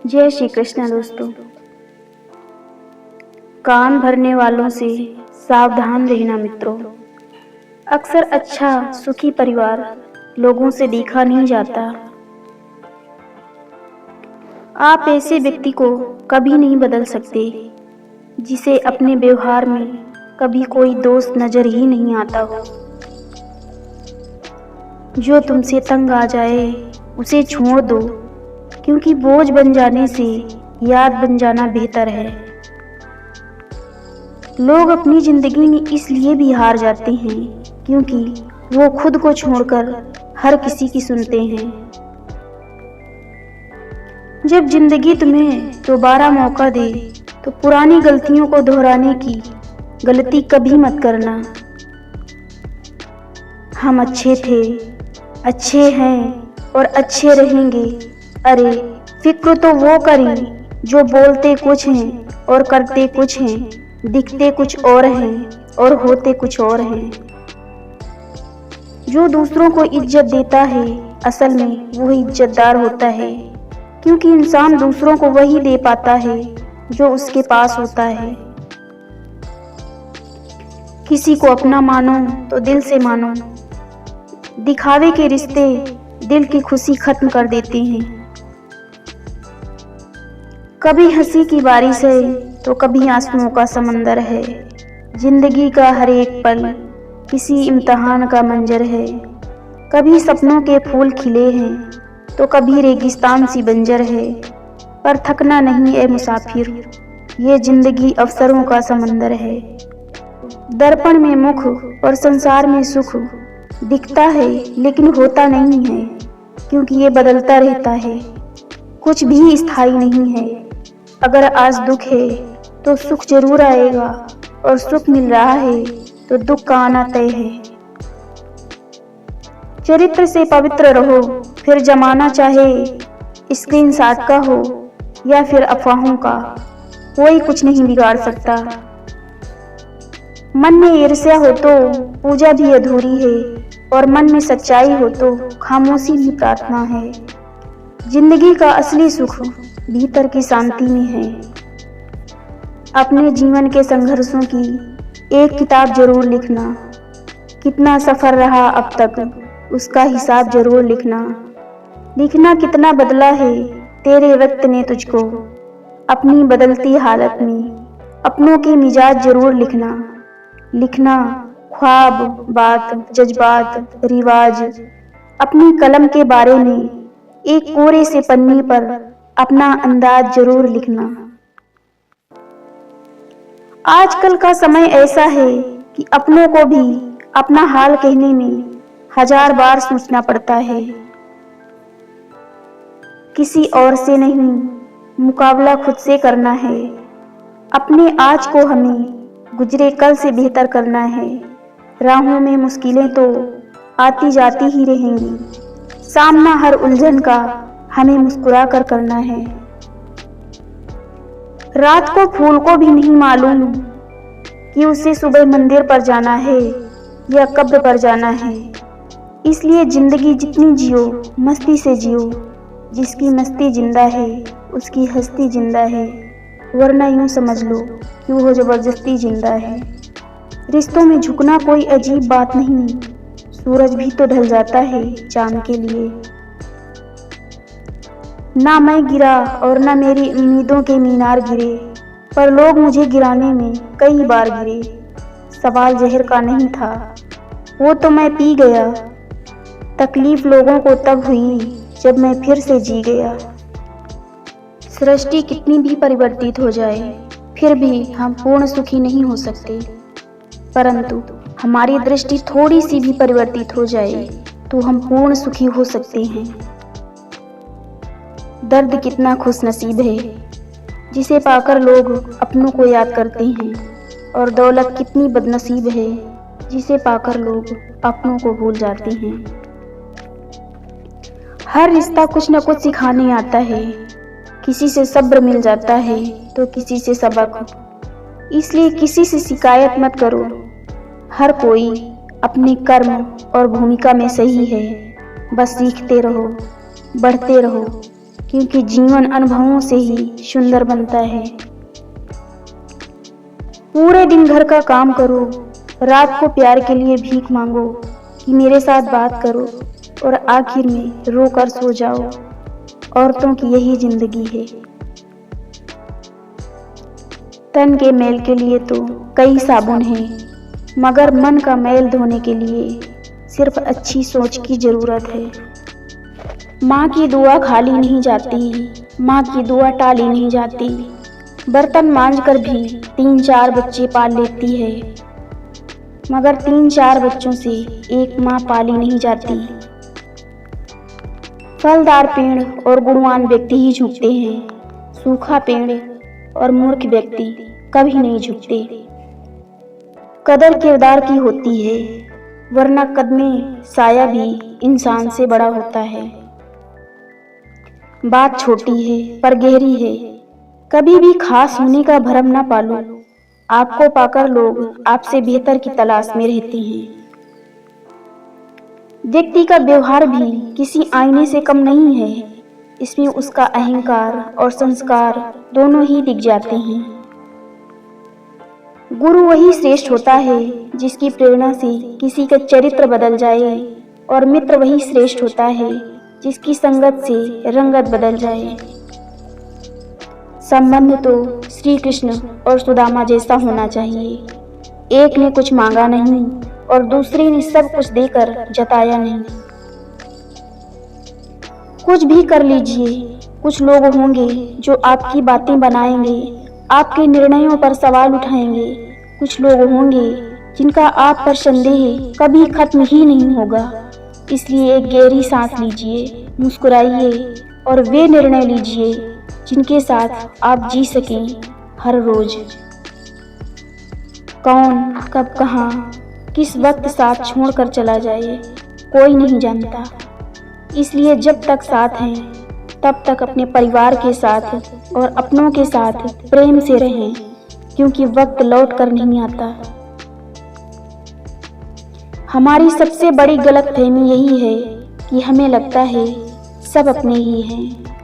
जय श्री कृष्ण दोस्तों। कान भरने वालों से सावधान रहना मित्रों। अक्सर अच्छा सुखी परिवार लोगों से देखा नहीं जाता। आप ऐसे व्यक्ति को कभी नहीं बदल सकते जिसे अपने व्यवहार में कभी कोई दोष नजर ही नहीं आता हो। जो तुमसे तंग आ जाए उसे छोड़ दो, क्योंकि बोझ बन जाने से याद बन जाना बेहतर है। लोग अपनी जिंदगी में इसलिए भी हार जाते हैं क्योंकि वो खुद को छोड़कर हर किसी की सुनते हैं। जब जिंदगी तुम्हें दोबारा मौका दे तो पुरानी गलतियों को दोहराने की गलती कभी मत करना। हम अच्छे थे, अच्छे हैं और अच्छे रहेंगे। अरे फिक्र तो वो करें जो बोलते कुछ हैं और करते कुछ हैं, दिखते कुछ और हैं और होते कुछ और हैं। जो दूसरों को इज्जत देता है असल में वो इज्जतदार होता है, क्योंकि इंसान दूसरों को वही दे पाता है जो उसके पास होता है। किसी को अपना मानो तो दिल से मानो। दिखावे के रिश्ते दिल की खुशी खत्म कर देते हैं। कभी हंसी की बारिश है तो कभी आंसुओं का समंदर है। जिंदगी का हर एक पल किसी इम्तिहान का मंजर है। कभी सपनों के फूल खिले हैं तो कभी रेगिस्तान सी बंजर है। पर थकना नहीं है मुसाफिर, ये जिंदगी अवसरों का समंदर है। दर्पण में मुख और संसार में सुख दिखता है लेकिन होता नहीं है, क्योंकि ये बदलता रहता है। कुछ भी स्थायी नहीं है। अगर आज दुख है तो सुख जरूर आएगा, और सुख मिल रहा है तो दुख का आना तय है। चरित्र से पवित्र रहो, फिर जमाना चाहे स्क्रीनशॉट का हो या फिर अफवाहों का, कोई कुछ नहीं बिगाड़ सकता। मन में ईर्ष्या हो तो पूजा भी अधूरी है, और मन में सच्चाई हो तो खामोशी भी प्रार्थना है। जिंदगी का असली सुख भीतर की शांति में है। अपने जीवन के संघर्षों की एक किताब जरूर लिखना। कितना सफर रहा अब तक उसका हिसाब जरूर लिखना। लिखना कितना बदला है तेरे वक्त ने तुझको। अपनी बदलती हालत में अपनों के मिजाज जरूर लिखना। लिखना ख्वाब, बात, जज्बात, रिवाज। अपनी कलम के बारे में एक कोरे से पन्ने पर अपना अंदाज जरूर लिखना। आजकल का समय ऐसा है कि अपनों को भी अपना हाल कहने में 1000 बार सोचना पड़ता है। किसी और से नहीं, मुकाबला खुद से करना है। अपने आज को हमें गुजरे कल से बेहतर करना है। राहों में मुश्किलें तो आती जाती ही रहेंगी। सामना हर उलझन का हमें मुस्कुरा कर करना है। रात को फूल को भी नहीं मालूम कि उसे सुबह मंदिर पर जाना है या कब्र पर जाना है। इसलिए जिंदगी जितनी जियो मस्ती से जियो। जिसकी मस्ती जिंदा है उसकी हस्ती जिंदा है, वरना यूं समझ लो कि वो जबरदस्ती जिंदा है। रिश्तों में झुकना कोई अजीब बात नहीं। सूरज भी तो ढल जाता है चांद के लिए। ना मैं गिरा और ना मेरी उम्मीदों के मीनार गिरे, पर लोग मुझे गिराने में कई बार गिरे। सवाल जहर का नहीं था, वो तो मैं पी गया। तकलीफ लोगों को तब हुई जब मैं फिर से जी गया। सृष्टि कितनी भी परिवर्तित हो जाए फिर भी हम पूर्ण सुखी नहीं हो सकते, परंतु हमारी दृष्टि थोड़ी सी भी परिवर्तित हो जाए तो हम पूर्ण सुखी हो सकते हैं। दर्द कितना खुश नसीब है जिसे पाकर लोग अपनों को याद करते हैं, और दौलत कितनी बदनसीब है जिसे पाकर लोग अपनों को भूल जाते हैं। हर रिश्ता कुछ न कुछ सिखाने आता है। किसी से सब्र मिल जाता है तो किसी से सबक। इसलिए किसी से शिकायत मत करो। हर कोई अपने कर्म और भूमिका में सही है। बस सीखते रहो, बढ़ते रहो, क्योंकि जीवन अनुभवों से ही सुंदर बनता है। पूरे दिन घर का काम करो, रात को प्यार के लिए भीख मांगो कि मेरे साथ बात करो, और आखिर में रोकर सो जाओ। औरतों की यही जिंदगी है। तन के मैल के लिए तो कई साबुन हैं, मगर मन का मैल धोने के लिए सिर्फ अच्छी सोच की जरूरत है। माँ की दुआ खाली नहीं जाती, माँ की दुआ टाली नहीं जाती। बर्तन मांजकर भी 3-4 बच्चे पाल लेती है, मगर 3-4 बच्चों से एक माँ पाली नहीं जाती। फलदार पेड़ और गुणवान व्यक्ति ही झुकते हैं, सूखा पेड़ और मूर्ख व्यक्ति कभी नहीं झुकते। कदर किरदार की होती है, वरना कदमे साया भी इंसान से बड़ा होता है। बात छोटी है पर गहरी है, कभी भी खास होने का भ्रम ना पालो। आपको पाकर लोग आपसे बेहतर की तलाश में रहते हैं। व्यक्ति का व्यवहार भी किसी आईने से कम नहीं है, इसमें उसका अहंकार और संस्कार दोनों ही दिख जाते हैं। गुरु वही श्रेष्ठ होता है जिसकी प्रेरणा से किसी का चरित्र बदल जाए, और मित्र वही श्रेष्ठ होता है जिसकी संगत से रंगत बदल जाए। संबंध तो श्री कृष्ण और सुदामा जैसा होना चाहिए। एक ने कुछ मांगा नहीं और दूसरे ने सब कुछ देकर जताया नहीं। कुछ भी कर लीजिए, कुछ लोग होंगे जो आपकी बातें बनाएंगे, आपके निर्णयों पर सवाल उठाएंगे। कुछ लोग होंगे जिनका आप पर संदेह कभी खत्म ही नहीं होगा। इसलिए एक गहरी सांस लीजिए, मुस्कुराइए और वे निर्णय लीजिए जिनके साथ आप जी सकें हर रोज। कौन कब कहाँ किस वक्त साथ छोड़कर चला जाए कोई नहीं जानता। इसलिए जब तक साथ हैं तब तक अपने परिवार के साथ और अपनों के साथ प्रेम से रहें, क्योंकि वक्त लौट कर नहीं आता। हमारी सबसे बड़ी गलतफहमी यही है कि हमें लगता है सब अपने ही हैं।